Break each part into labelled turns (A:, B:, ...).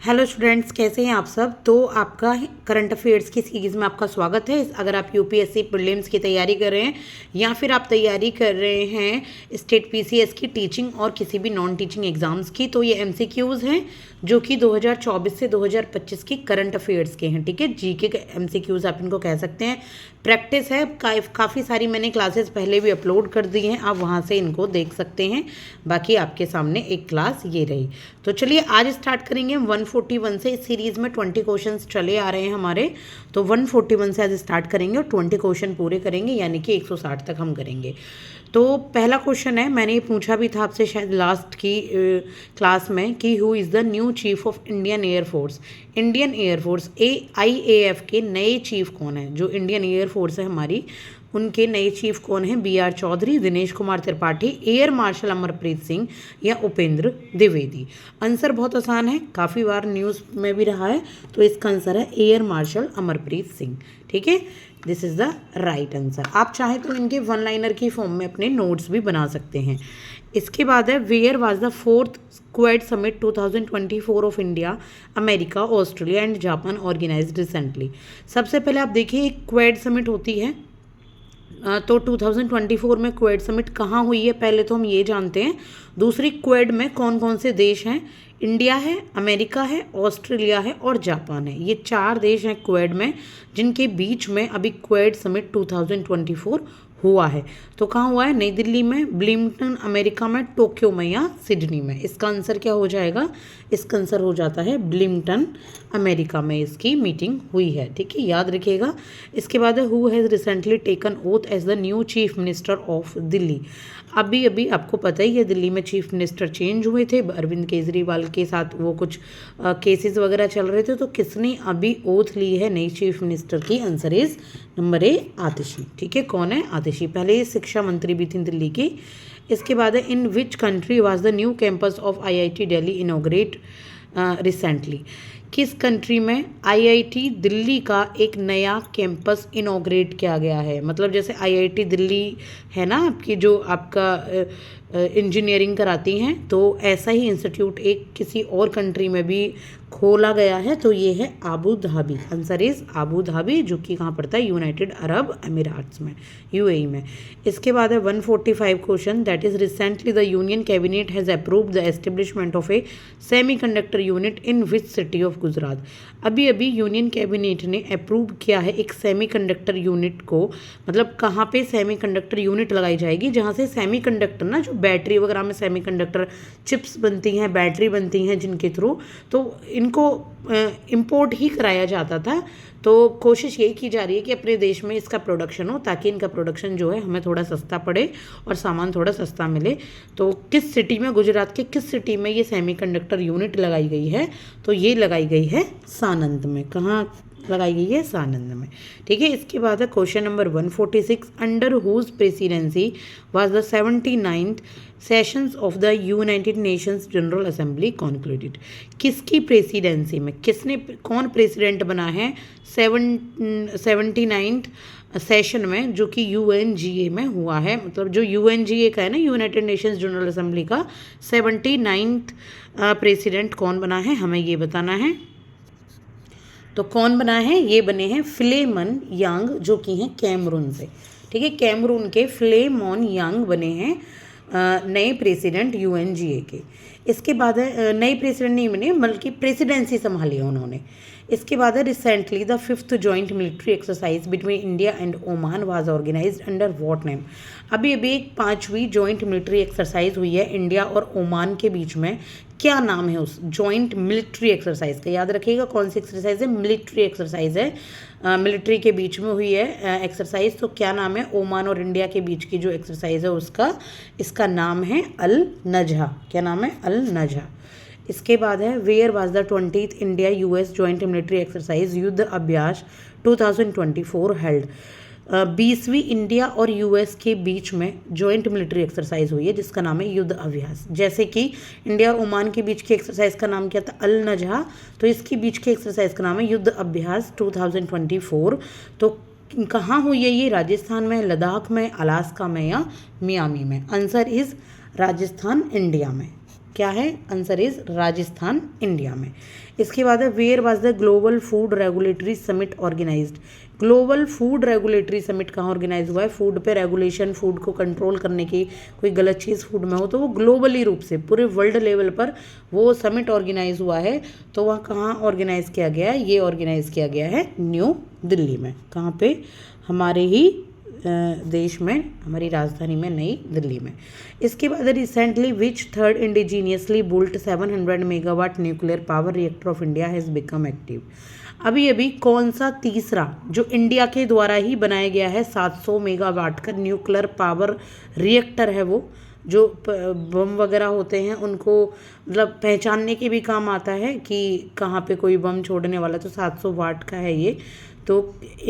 A: Hello students, कैसे हैं आप सब। तो आपका करंट अफेयर्स की सीरीज़ में आपका स्वागत है। अगर आप यूपीएससी प्रीलिम्स की तैयारी कर रहे हैं या फिर आप तैयारी कर रहे हैं स्टेट पीसीएस की टीचिंग और किसी भी नॉन टीचिंग एग्जाम्स की, तो ये एमसीक्यूज़ हैं जो कि 2024 से 2025 की करंट अफेयर्स के हैं। ठीक है, जीके के एमसीक्यूज़ आप इनको कह सकते हैं। प्रैक्टिस है, काफ़ी सारी मैंने क्लासेस पहले भी अपलोड कर दी हैं, आप वहाँ से इनको देख सकते हैं। बाकी आपके सामने एक क्लास ये रही। तो चलिए आज स्टार्ट करेंगे हम 141 से। इस सीरीज़ में 20 क्वेश्चंस चले आ रहे हैं हमारे, तो 141 से आज स्टार्ट करेंगे और 20 क्वेश्चन पूरे करेंगे, यानी कि 160 तक हम करेंगे। तो पहला क्वेश्चन है, मैंने ये पूछा भी था आपसे शायद लास्ट की क्लास में, कि who is the new chief of Indian air force. Indian air force IAF के नए चीफ कौन है। जो इंडियन एयरफोर्स है हमारी, उनके नए चीफ कौन है। BR Chaudhary, Dinesh Kumar Tripathi, air marshal Amarpreet Singh या उपेंद्र द्विवेदी। आंसर बहुत आसान है, काफ़ी बार न्यूज़ में भी रहा है, तो इसका आंसर है एयर मार्शल अमरप्रीत सिंह। ठीक है, this is the right answer. आप चाहें तो इनके वन लाइनर की फॉर्म में अपने नोट्स भी बना सकते हैं। इसके बाद है, where was the 4th Quad summit 2024 of India, America, Australia and Japan organised recently. सबसे पहले आप देखिए, एक क्वेड समिट होती है, तो 2024 में क्वेड समिट कहाँ हुई है, पहले तो हम ये जानते हैं। दूसरी, क्वेड में कौन कौन से देश हैं। इंडिया है, अमेरिका है, ऑस्ट्रेलिया है और जापान है। ये 4 देश हैं क्वेड में, जिनके बीच में अभी क्वेड समिट 2024 हुआ है। तो कहाँ हुआ है, नई दिल्ली में, ब्लिमटन अमेरिका में, टोक्यो में या सिडनी में। इसका आंसर क्या हो जाएगा, इसका आंसर हो जाता है ब्लिमटन अमेरिका में इसकी मीटिंग हुई है। ठीक है, याद रखिएगा। इसके बाद है, who has recently taken oath as the new chief minister of Delhi. अभी अभी आपको पता ही है, दिल्ली में चीफ मिनिस्टर चेंज हुए थे, अरविंद केजरीवाल के साथ वो कुछ केसेस वगैरह चल रहे थे। तो किसने अभी ओथ ली है नई चीफ मिनिस्टर की। आंसर इज नंबर ए, आतिशी। ठीक है, कौन है, आतिशी। पहले ये शिक्षा मंत्री भी थी दिल्ली की। इसके बाद है, in which country was the new campus of IIT Delhi inaugurate recently. किस कंट्री में IIT दिल्ली का एक नया कैंपस इनॉग्रेट किया गया है। मतलब जैसे IIT दिल्ली है ना आपकी, जो आपका इंजीनियरिंग कराती हैं, तो ऐसा ही इंस्टीट्यूट एक किसी और कंट्री में भी खोला गया है, तो ये है Abu Dhabi. Answer is Abu Dhabi, जो कि कहाँ पड़ता है, यूनाइटेड अरब अमीरात्स में, UAE में। इसके बाद है 145 question, that is recently the union cabinet has approved the establishment of A semiconductor unit in which city of Gujarat. अभी अभी यूनियन कैबिनेट ने अप्रूव किया है एक सेमीकंडक्टर यूनिट को। मतलब कहाँ पे सेमीकंडक्टर यूनिट लगाई जाएगी, जहाँ से सेमीकंडक्टर ना, जो बैटरी वगैरह में सेमीकंडक्टर चिप्स बनती हैं, बैटरी बनती हैं, जिनके थ्रू तो इनको इंपोर्ट ही कराया जाता था। तो कोशिश यही की जा रही है कि अपने देश में इसका प्रोडक्शन हो, ताकि इनका प्रोडक्शन जो है हमें थोड़ा सस्ता पड़े और सामान थोड़ा सस्ता मिले। तो किस सिटी में, गुजरात के किस सिटी में ये सेमीकंडक्टर यूनिट लगाई गई है, तो ये लगाई गई है सानंद में। कहाँ लगाई गई है, सानंद में। ठीक है, इसके बाद है question number 146, under whose presidency was the 79th sessions of the United Nations General Assembly concluded. किसकी प्रेसिडेंसी में, किसने, कौन प्रेसिडेंट बना है 79th सेशन में, जो कि UNGA में हुआ है। मतलब जो UNGA का है ना, यूनाइटेड नेशंस जनरल असेंबली का 79th प्रेसिडेंट कौन बना है, हमें ये बताना है। तो कौन बना है, ये बने हैं फिलेमन यांग, जो कि हैं कैमरून से। ठीक है, कैमरून के फिलेमोन यांग बने हैं नए प्रेसिडेंट UNGA के। इसके बाद है, नए प्रेसिडेंट नहीं बने, बल्कि प्रेसिडेंसी संभाली उन्होंने। इसके बाद है, recently the 5th joint military exercise between India and Oman was organised under what name. अभी अभी एक 5वीं जॉइंट मिलिट्री एक्सरसाइज हुई है इंडिया और ओमान के बीच में। क्या नाम है उस जॉइंट मिलिट्री एक्सरसाइज का, याद रखिएगा कौन सी एक्सरसाइज है, मिलिट्री एक्सरसाइज है, मिलिट्री के बीच में हुई है एक्सरसाइज। तो क्या नाम है, ओमान और इंडिया के बीच की जो एक्सरसाइज है उसका, इसका नाम है अल नजहा। क्या नाम है, अल नजहा। इसके बाद है, where was the 20th India US joint military exercise Yudh Abhyas 2024 held. 20वीं इंडिया और US के बीच में जॉइंट मिलिट्री एक्सरसाइज हुई है, जिसका नाम है युद्ध अभ्यास। जैसे कि इंडिया और ओमान के बीच की एक्सरसाइज का नाम क्या था, अल नजहा, तो इसके बीच की एक्सरसाइज का नाम है युद्ध अभ्यास 2024। तो कहाँ हुई है ये, राजस्थान में, लद्दाख में, अलास्का में या मियामी में। आंसर इज राजस्थान, इंडिया में। क्या है? आंसर इज राजस्थान, इंडिया में। इसके बाद है where was the global food regulatory summit organised. Global food regulatory summit कहाँ ऑर्गेनाइज हुआ है? फूड पे रेगुलेशन, फूड को कंट्रोल करने की, कोई गलत चीज़ फूड में हो तो वो ग्लोबली रूप से पूरे वर्ल्ड लेवल पर वो समिट ऑर्गेनाइज हुआ है। तो वह कहाँ ऑर्गेनाइज किया गया है? ये ऑर्गेनाइज किया गया है न्यू दिल्ली में। कहाँ पे? हमारे ही देश में, हमारी राजधानी में, नई दिल्ली में। इसके बाद recently which third indigenously built 700 megawatt nuclear power reactor of India has become active. अभी अभी कौन सा तीसरा जो इंडिया के द्वारा ही बनाया गया है 700 मेगावाट का न्यूक्लियर पावर रिएक्टर है, वो जो बम वगैरह होते हैं उनको मतलब पहचानने के भी काम आता है कि कहाँ पे कोई बम छोड़ने वाला, तो 700 वाट का है ये। तो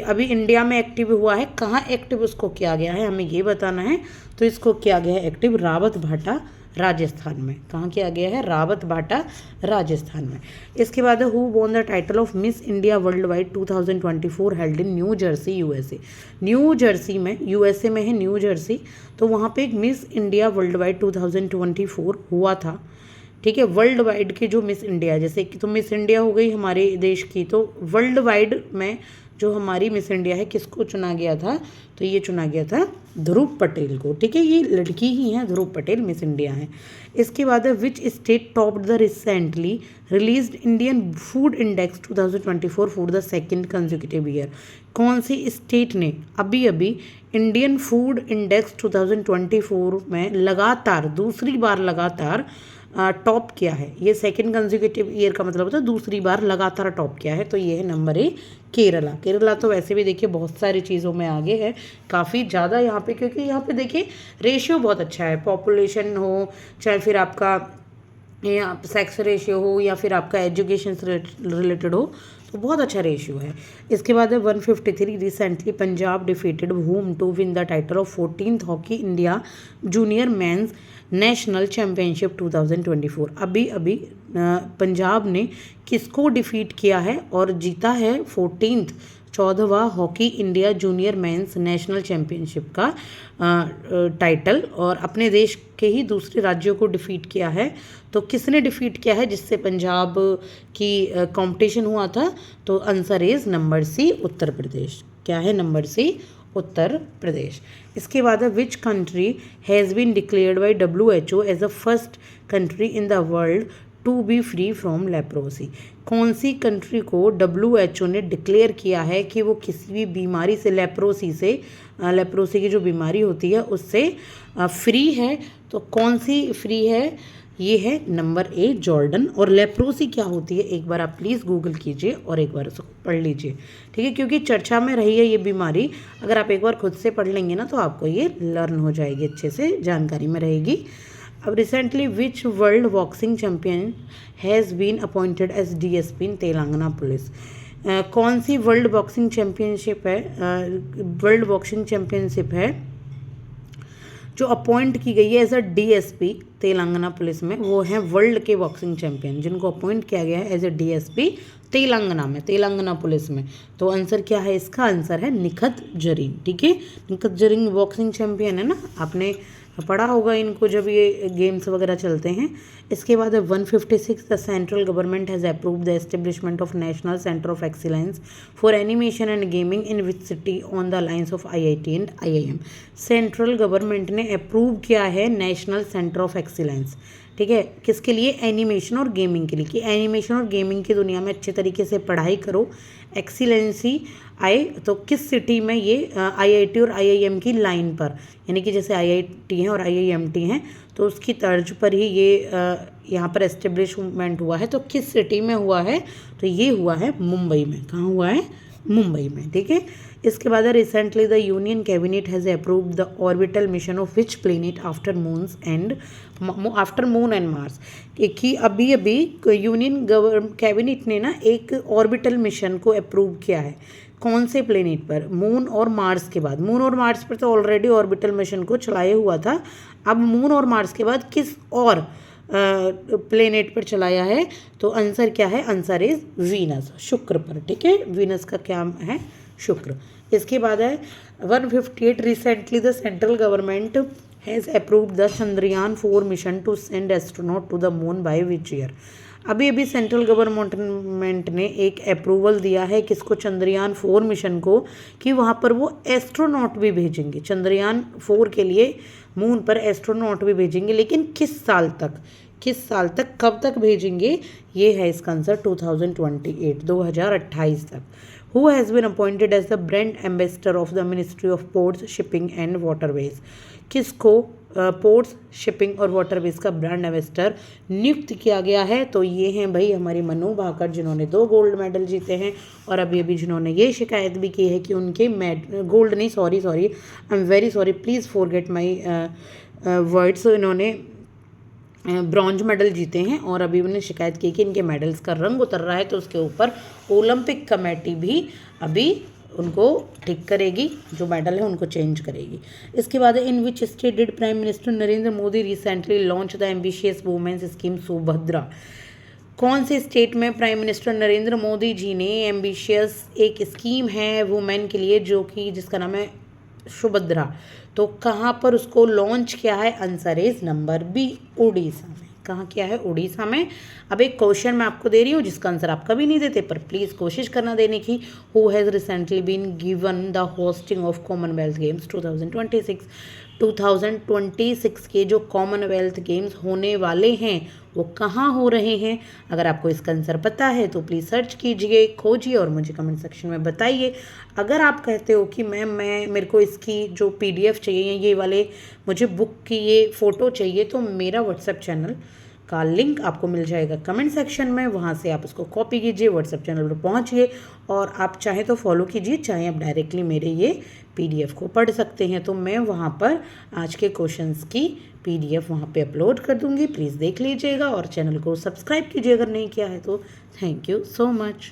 A: अभी इंडिया में एक्टिव हुआ है। कहाँ एक्टिव उसको किया गया है हमें ये बताना है। तो इसको किया गया है एक्टिव रावत भाटा, राजस्थान में। कहाँ किया गया है? रावत भाटा, राजस्थान में। इसके बाद who won the title of miss India world wide 2024 held in new Jersey, USA. New Jersey में, यूएसए में है न्यू जर्सी, तो वहाँ पे एक मिस इंडिया वर्ल्ड वाइड 2024 हुआ था। ठीक है, वर्ल्ड वाइड की जो मिस इंडिया, जैसे कि तो मिस इंडिया हो गई हमारे देश की, तो वर्ल्ड वाइड में जो हमारी मिस इंडिया है किसको चुना गया था? तो ये चुना गया था ध्रुव पटेल को। ठीक है, ये लड़की ही है, ध्रुव पटेल मिस इंडिया है। इसके बाद है which state topped the recently released Indian food index 2024 for the second consecutive year. कौन सी स्टेट ने अभी अभी इंडियन फूड इंडेक्स 2024 में लगातार दूसरी बार लगातार टॉप किया है? ये सेकंड कंसेक्यूटिव ईयर का मतलब होता है दूसरी बार लगातार टॉप किया है। तो ये है नंबर 1 केरला। केरला तो वैसे भी देखिए बहुत सारी चीज़ों में आगे है, काफ़ी ज़्यादा यहाँ पे, क्योंकि यहाँ पे देखिए रेशियो बहुत अच्छा है, पॉपुलेशन हो चाहे फिर आपका या सेक्स रेशियो हो या फिर आपका एजुकेशन से रिलेटेड हो, तो बहुत अच्छा रेशियो है। इसके बाद है 153 recently Punjab defeated home to win the title of 14th hockey India junior men's national championship 2024। अभी अभी पंजाब ने किसको डिफीट किया है और जीता है 14वां hockey India junior men's national championship का टाइटल, और अपने देश के ही दूसरे राज्यों को डिफीट किया है। तो किसने डिफीट किया है जिससे पंजाब की कंपटीशन हुआ था? तो answer is number C, Uttar Pradesh. क्या है? Number C, Uttar Pradesh. इसके बाद है which country has been declared by WHO as the first country in the world to be free from leprosy. कौन सी कंट्री को WHO ने डिक्लेयर किया है कि वो किसी भी बीमारी से, लेप्रोसी की जो बीमारी होती है उससे फ्री है? तो कौन सी फ्री है? ये है नंबर 1 जॉर्डन। और लेप्रोसी क्या होती है एक बार आप प्लीज़ गूगल कीजिए और एक बार उसको पढ़ लीजिए। ठीक है, क्योंकि चर्चा में रही है ये बीमारी, अगर आप एक बार खुद से पढ़ लेंगे ना तो आपको ये लर्न हो जाएगी, अच्छे से जानकारी में रहेगी। अब recently which world boxing champion has been appointed as DSP in Telangana police. कौन सी वर्ल्ड बॉक्सिंग चैम्पियनशिप है, वर्ल्ड बॉक्सिंग चैम्पियनशिप है जो अपॉइंट की गई है as a DSP Telangana police में? वो हैं वर्ल्ड के बॉक्सिंग चैंपियन जिनको अपॉइंट किया गया है एज अ DSP तेलंगाना में, तेलंगाना पुलिस में। तो आंसर क्या है इसका? आंसर है निखत जरीन। ठीक है, निखत जरीन बॉक्सिंग चैंपियन है ना, आपने पढ़ा होगा इनको जब ये गेम्स वगैरह चलते हैं। इसके बाद है 156 the central government has approved the establishment of national centre of excellence for animation and gaming in which city on the lines of IIT and IIM। Central government ने अप्रूव किया है नेशनल सेंटर ऑफ एक्सीलेंस, ठीक है, किसके लिए? Animation और gaming के लिए, कि एनिमेशन और गेमिंग की दुनिया में अच्छे तरीके से पढ़ाई करो, एक्सीलेंसी आए। तो किस सिटी में ये IIT और IIM की लाइन पर, यानी कि जैसे IIT हैं और IIMT हैं तो उसकी तर्ज पर ही ये यहाँ पर एस्टेब्लिशमेंट हुआ है। तो किस सिटी में हुआ है? तो ये हुआ है मुंबई में। कहाँ हुआ है? मुंबई में। ठीक है, इसके बाद recently the union cabinet has approved the orbital mission of which planet after moon and Mars. कि अभी अभी यूनियन कैबिनेट ने ना एक ऑर्बिटल मिशन को अप्रूव किया है। कौन से प्लेनेट पर? मून और मार्स के बाद। मून और मार्स पर तो ऑलरेडी ऑर्बिटल मिशन को चलाया हुआ था, अब मून और मार्स के बाद किस और प्लेनेट पर चलाया है? तो आंसर क्या है? आंसर इज वीनस, शुक्र पर। ठीक है, वीनस का क्या है? शुक्र। इसके बाद है 158 recently the central government has approved the Chandrayaan 4 mission to send astronaut to the moon by which year. अभी अभी सेंट्रल गवर्नमेंट ने एक अप्रूवल दिया है किसको, चंद्रयान 4 मिशन को, कि वहाँ पर वो एस्ट्रोनॉट भी भेजेंगे। चंद्रयान 4 के लिए मून पर एस्ट्रोनॉट भी भेजेंगे, लेकिन किस साल तक, कब तक भेजेंगे, ये है इसका आंसर 2028 तक। Who has been appointed as the brand ambassador of the Ministry of Ports, Shipping and Waterways? किसको पोर्ट्स, शिपिंग और वाटरवेज का ब्रांड एम्बेसडर नियुक्त किया गया है? तो ये हैं भाई हमारी मनु भाकर, जिन्होंने 2 गोल्ड मेडल जीते हैं, और अभी अभी जिन्होंने ये शिकायत भी की है कि उनके गोल्ड नहीं, sorry I am very sorry, please forget my words, इन्होंने ब्रॉन्ज मेडल जीते हैं, और अभी उन्होंने शिकायत की कि इनके मेडल्स का रंग उतर रहा है, तो उसके ऊपर ओलंपिक कमेटी भी अभी उनको ठीक करेगी, जो मेडल है उनको चेंज करेगी। इसके बाद in which state did prime minister Narendra Modi recently launch the ambitious women's scheme Subhadra? कौन से स्टेट में प्राइम मिनिस्टर नरेंद्र मोदी जी ने एम्बिशियस एक स्कीम है वुमेन के लिए, जो कि जिसका नाम है सुभद्रा, तो कहाँ पर उसको लॉन्च किया है? Answer is number B, Odisha में। कहाँ किया है? उड़ीसा में। अब एक क्वेश्चन मैं आपको दे रही हूँ जिसका आंसर आप कभी नहीं देते, पर प्लीज़ कोशिश करना देने की। Who has recently been given the hosting of commonwealth games 2026? 2026 के जो कॉमनवेल्थ गेम्स होने वाले हैं वो कहाँ हो रहे हैं? अगर आपको इसका आंसर पता है तो प्लीज़ सर्च कीजिए, खोजिए और मुझे कमेंट सेक्शन में बताइए। अगर आप कहते हो कि मैं मेरे को इसकी जो PDF चाहिए, ये वाले मुझे बुक की ये फ़ोटो चाहिए, तो मेरा व्हाट्सएप चैनल का लिंक आपको मिल जाएगा कमेंट सेक्शन में, वहाँ से आप उसको कॉपी कीजिए, व्हाट्सएप चैनल पर पहुँचिए, और आप चाहे तो फॉलो कीजिए, चाहे आप डायरेक्टली मेरे ये PDF को पढ़ सकते हैं। तो मैं वहाँ पर आज के क्वेश्चंस की PDF वहाँ पे अपलोड कर दूँगी, प्लीज़ देख लीजिएगा और चैनल को सब्सक्राइब कीजिए अगर नहीं किया है तो। Thank you so much.